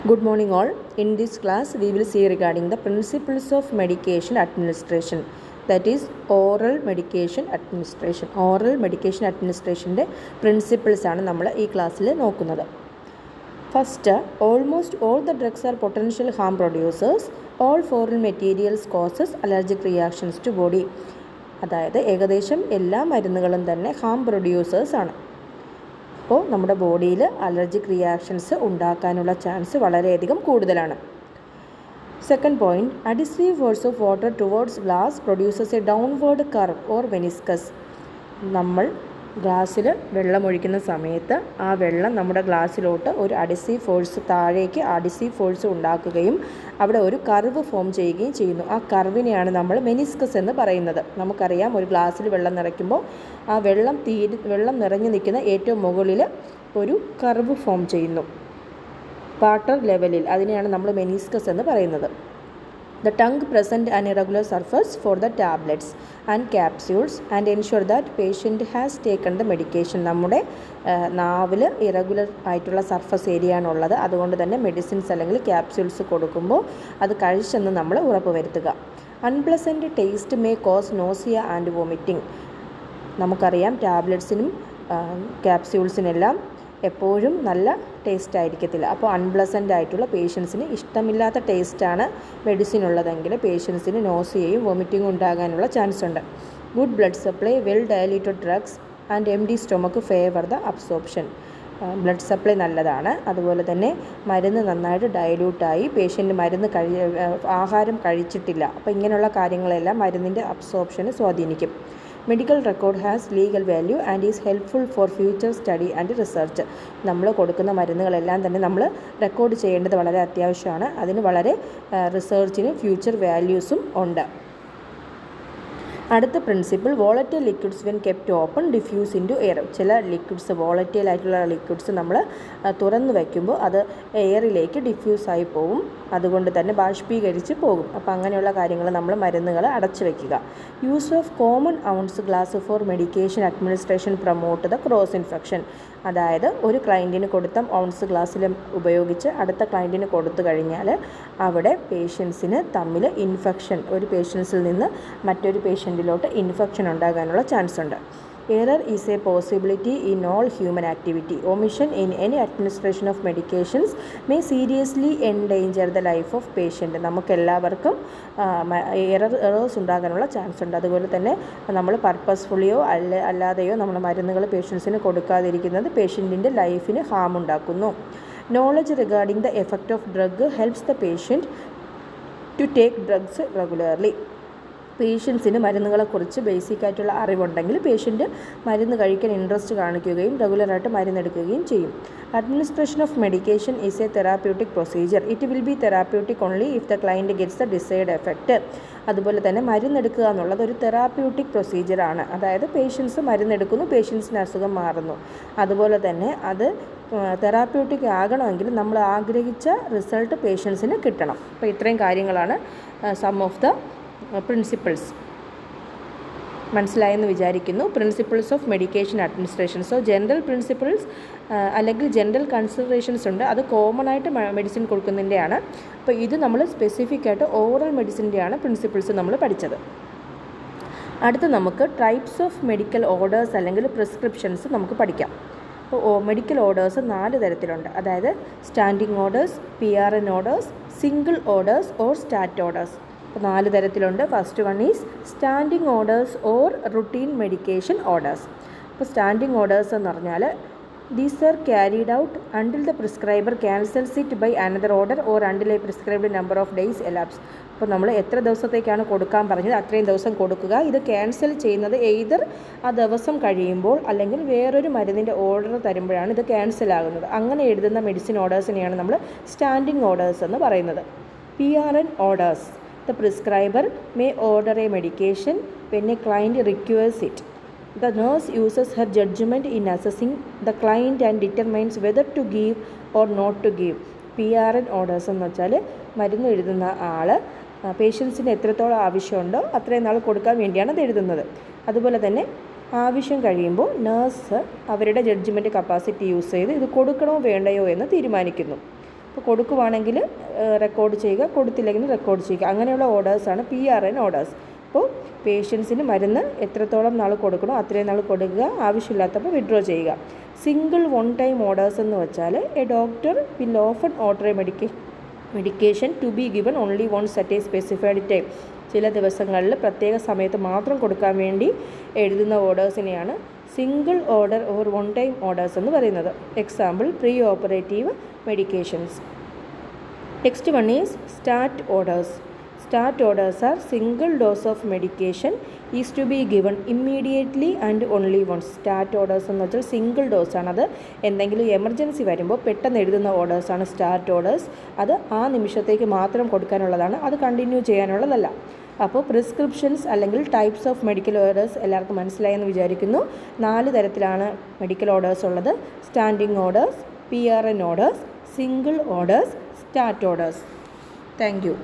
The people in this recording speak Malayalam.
Good morning all. In this class we will see regarding the principles of medication administration, that is oral medication administration. Oral medication administration principles ആണ് നമ്മൾ ഈ ക്ലാസ്സിൽ നോക്കുന്നത്. First, almost all the drugs are potential harm producers. All foreign materials causes allergic reactions to body. അതായത് ഏകദേശം എല്ലാ മരുന്നുകളും തന്നെ ഹാം പ്രൊഡ്യൂസേഴ്സ് ആണ്. അപ്പോൾ നമ്മുടെ ബോഡിയിൽ അലർജിക് റിയാക്ഷൻസ് ഉണ്ടാക്കാനുള്ള ചാൻസ് വളരെയധികം കൂടുതലാണ്. Second point, adhesive force of water towards glass produces a downward curve or meniscus. നമ്മൾ ഗ്ലാസ്സിൽ വെള്ളമൊഴിക്കുന്ന സമയത്ത് ആ വെള്ളം നമ്മുടെ ഗ്ലാസ്സിലോട്ട് ഒരു അഡിസീവ് ഫോഴ്സ്, താഴേക്ക് അഡിസീവ് ഫോഴ്സ് ഉണ്ടാക്കുകയും അവിടെ ഒരു കർവ് ഫോം ചെയ്യുകയും ചെയ്യുന്നു. ആ കർവിനെയാണ് നമ്മൾ മെനിസ്കസ് എന്ന് പറയുന്നത്. നമുക്കറിയാം, ഒരു ഗ്ലാസ്സിൽ വെള്ളം നിറയ്ക്കുമ്പോൾ ആ വെള്ളം നിറഞ്ഞു നിൽക്കുന്ന ഏറ്റവും മുകളിൽ ഒരു കർവ് ഫോം ചെയ്യുന്നു വാട്ടർ ലെവലിൽ. അതിനെയാണ് നമ്മൾ മെനിസ്കസ് എന്ന് പറയുന്നത്. The tongue present an irregular surface for the tablets and capsules and ensure that patient has taken the medication. നമ്മുടെ നാവിൽ ഇറഗുലർ ആയിട്ടുള്ള സർഫസ് ഏരിയ ആണുള്ളത്. അതുകൊണ്ട് തന്നെ മെഡിസിൻസ് അല്ലെങ്കിൽ ക്യാപ്സ്യൂൾസ് കൊടുക്കുമ്പോൾ അത് കഴിച്ചെന്ന് നമ്മൾ ഉറപ്പുവരുത്തുക. Unpleasant taste may cos nausea and vomiting. നമുക്കറിയാം, ടാബ്ലറ്റ്സിനും ക്യാപ്സ്യൂൾസിനെല്ലാം എപ്പോഴും നല്ല ടേസ്റ്റ് ആയിരിക്കത്തില്ല. അപ്പോൾ അൺപ്ലസൻ്റ് ആയിട്ടുള്ള പേഷ്യൻസിന് ഇഷ്ടമില്ലാത്ത ടേസ്റ്റാണ് മെഡിസിൻ ഉള്ളതെങ്കിൽ പേഷ്യൻസിന് നോസിയയും വോമിറ്റിങ്ങും ഉണ്ടാകാനുള്ള ചാൻസ് ഉണ്ട്. Good blood supply, well diluted drugs and empty stomach favour the absorption. Blood supply നല്ലതാണ്. അതുപോലെ തന്നെ മരുന്ന് നന്നായിട്ട് ഡയലൂട്ടായി, പേഷ്യൻ്റ് ആഹാരം കഴിച്ചിട്ടില്ല. അപ്പോൾ ഇങ്ങനെയുള്ള കാര്യങ്ങളെല്ലാം മരുന്നിൻ്റെ അബ്സോർപ്ഷന് സ്വാധീനിക്കും. Medical record has legal value and is helpful for future study and research. നമ്മൾ കൊടുക്കുന്ന മരുന്നുകളെല്ലാം തന്നെ നമ്മൾ റെക്കോർഡ് ചെയ്യേണ്ടത് വളരെ അത്യാവശ്യമാണ്. അതിന് വളരെ റിസർച്ചിന് ഫ്യൂച്ചർ വാല്യൂസും ഉണ്ട്. അടുത്ത principle, volatile liquids when kept open diffuse into air. ചില ലിക്വിഡ്സ്, വോളറ്റൈൽ ആയിട്ടുള്ള ലിക്വിഡ്സ് നമ്മൾ തുറന്ന് വയ്ക്കുമ്പോൾ അത് എയറിലേക്ക് ഡിഫ്യൂസായി പോകും. അതുകൊണ്ട് തന്നെ ബാഷ്പീകരിച്ച് പോകും. അപ്പോൾ അങ്ങനെയുള്ള കാര്യങ്ങൾ നമ്മൾ മരുന്നുകൾ അടച്ചു വയ്ക്കുക. Use of common ounce glass for medication administration promote the cross infection. അതായത് ഒരു ക്ലയൻറ്റിന് കൊടുത്ത ഔൺസ് ഗ്ലാസ്സിൽ ഉപയോഗിച്ച് അടുത്ത ക്ലയൻറ്റിന് കൊടുത്തു കഴിഞ്ഞാൽ അവിടെ പേഷ്യൻസിന് തമ്മിൽ ഇൻഫെക്ഷൻ, ഒരു പേഷ്യൻസിൽ നിന്ന് മറ്റൊരു പേഷ്യൻറ്റിലോട്ട് ഇൻഫെക്ഷൻ ഉണ്ടാകാനുള്ള ചാൻസ് ഉണ്ട്. Error is a possibility in all human activity. Omission in any administration of medications may seriously endanger the life of patient. നമുക്കെല്ലാവർക്കും എറേഴ്സ് ഉണ്ടാകാനുള്ള ചാൻസ് ഉണ്ട്. അതുപോലെ തന്നെ നമ്മൾ പർപ്പസ്ഫുള്ളിയോ അല്ലാതെയോ നമ്മൾ മരുന്നുകൾ പേഷ്യൻസിന് കൊടുക്കാതിരിക്കുന്നത് പേഷ്യൻറ്റിൻ്റെ ലൈഫിന് ഹാം ഉണ്ടാക്കുന്നു. Knowledge regarding the effect of drug helps the patient to take drugs regularly. പേഷ്യൻസിന് മരുന്നുകളെക്കുറിച്ച് ബേസിക്കായിട്ടുള്ള അറിവുണ്ടെങ്കിൽ പേഷ്യൻ്റ് മരുന്ന് കഴിക്കാൻ ഇൻട്രസ്റ്റ് കാണിക്കുകയും റെഗുലറായിട്ട് മരുന്നെടുക്കുകയും ചെയ്യും. Administration of medication is A therapeutic procedure. It will be therapeutic only if the client gets the decide effect. അതുപോലെ തന്നെ മരുന്നെടുക്കുക എന്നുള്ളത് ഒരു തെറാപ്യൂട്ടിക് പ്രൊസീജിയറാണ്. അതായത് പേഷ്യൻസ് മരുന്നെടുക്കുന്നു, പേഷ്യൻസിന് അസുഖം മാറുന്നു. അതുപോലെ തന്നെ അത് തെറാപ്യൂട്ടിക് ആകണമെങ്കിൽ നമ്മൾ ആഗ്രഹിച്ച റിസൾട്ട് പേഷ്യൻസിന് കിട്ടണം. അപ്പോൾ ഇത്രയും കാര്യങ്ങളാണ് സം ഓഫ് ദ പ്രിൻസിപ്പിൾസ്. മനസ്സിലായെന്ന് വിചാരിക്കുന്നു. Principles of medication administration. So general principles അല്ലെങ്കിൽ ജനറൽ കൺസിഡറേഷൻസ് ഉണ്ട്. അത് കോമൺ ആയിട്ട് മെഡിസിൻ കൊടുക്കുന്നതിൻ്റെയാണ്. അപ്പോൾ ഇത് നമ്മൾ സ്പെസിഫിക് ആയിട്ട് ഓറൽ മെഡിസിൻ്റെയാണ് പ്രിൻസിപ്പിൾസ് നമ്മൾ പഠിച്ചത്. അടുത്ത് നമുക്ക് ടൈപ്സ് ഓഫ് മെഡിക്കൽ ഓർഡേഴ്സ് അല്ലെങ്കിൽ പ്രിസ്ക്രിപ്ഷൻസ് നമുക്ക് പഠിക്കാം. അപ്പോൾ മെഡിക്കൽ ഓർഡേഴ്സ് 4 തരത്തിലുണ്ട്. അതായത് standing orders, PRN orders, single orders or stat orders. അപ്പോൾ 4 തരത്തിലുണ്ട്. First one is standing orders or routine medication orders. അപ്പോൾ സ്റ്റാൻഡിങ് ഓർഡേഴ്സ് എന്ന് പറഞ്ഞാൽ these are carried out until the prescriber cancels it by another order or until a prescribed number of days elapse. അപ്പോൾ നമ്മൾ എത്ര ദിവസത്തേക്കാണ് കൊടുക്കാൻ പറഞ്ഞത് അത്രയും ദിവസം കൊടുക്കുക. ഇത് ക്യാൻസൽ ചെയ്യുന്നത് എയ്തർ ആ ദിവസം കഴിയുമ്പോൾ അല്ലെങ്കിൽ വേറൊരു മരുന്നിൻ്റെ ഓർഡർ തരുമ്പോഴാണ് ഇത് ക്യാൻസൽ ആകുന്നത്. അങ്ങനെ എഴുതുന്ന മെഡിസിൻ ഓർഡേഴ്സിനെയാണ് നമ്മൾ സ്റ്റാൻഡിങ് ഓർഡേഴ്സ് എന്ന് പറയുന്നത്. PRN orders. The prescriber may order a medication when a client requires it. The nurse uses her judgment in assessing the client and determines whether to give or not to give. PRN orders എന്ന് വെച്ചാൽ മരുന്ന് എഴുതുന്ന ആൾ പേഷ്യൻസിന് എത്രത്തോളം ആവശ്യമുണ്ടോ അത്രയും നാൾ കൊടുക്കാൻ വേണ്ടിയാണ് അത് എഴുതുന്നത്. അതുപോലെ തന്നെ ആവശ്യം കഴിയുമ്പോൾ നേഴ്സ് അവരുടെ ജഡ്ജ്മെൻറ്റ് കപ്പാസിറ്റി യൂസ് ചെയ്ത് ഇത് കൊടുക്കണോ വേണ്ടയോ എന്ന് തീരുമാനിക്കുന്നു. ഇപ്പോൾ കൊടുക്കുവാണെങ്കിൽ റെക്കോർഡ് ചെയ്യുക, കൊടുത്തില്ലെങ്കിൽ റെക്കോർഡ് ചെയ്യുക. അങ്ങനെയുള്ള ഓർഡേഴ്സാണ് PRN ഓർഡേഴ്സ്. അപ്പോൾ പേഷ്യൻസിന് മരുന്ന് എത്രത്തോളം നാൾ കൊടുക്കണോ അത്രയും നാൾ കൊടുക്കുക, ആവശ്യമില്ലാത്തപ്പോൾ വിഡ്രോ ചെയ്യുക. സിംഗിൾ വൺ ടൈം ഓർഡേഴ്സ് എന്ന് വെച്ചാൽ a doctor will often order a medication to be given only once at a specified time. ചില ദിവസങ്ങളിൽ പ്രത്യേക സമയത്ത് മാത്രം കൊടുക്കാൻ വേണ്ടി എഴുതുന്ന ഓർഡേഴ്സിനെയാണ് single order or one time orders എന്ന് പറയുന്നത്. Example pre operative medications. Next one is start orders. Start orders are single dose of medication is to be given immediately and only once. Start orders എന്ന് വെച്ചാൽ സിംഗിൾ ഡോസാണ്. അത് എന്തെങ്കിലും എമർജൻസി വരുമ്പോൾ പെട്ടെന്ന് എഴുതുന്ന ഓർഡേഴ്സാണ് സ്റ്റാർട്ട് ഓർഡേഴ്സ്. അത് ആ നിമിഷത്തേക്ക് മാത്രം കൊടുക്കാനുള്ളതാണ്, അത് കണ്ടിന്യൂ ചെയ്യാനുള്ളതല്ല. അപ്പോൾ പ്രിസ്ക്രിപ്ഷൻസ് അല്ലെങ്കിൽ ടൈപ്സ് ഓഫ് മെഡിക്കൽ ഓർഡേഴ്സ് എല്ലാവർക്കും മനസ്സിലായെന്ന് വിചാരിക്കുന്നു. 4 തരത്തിലാണ് മെഡിക്കൽ ഓർഡേഴ്സ് ഉള്ളത്: standing orders, PRN orders, single orders, start orders. Thank you.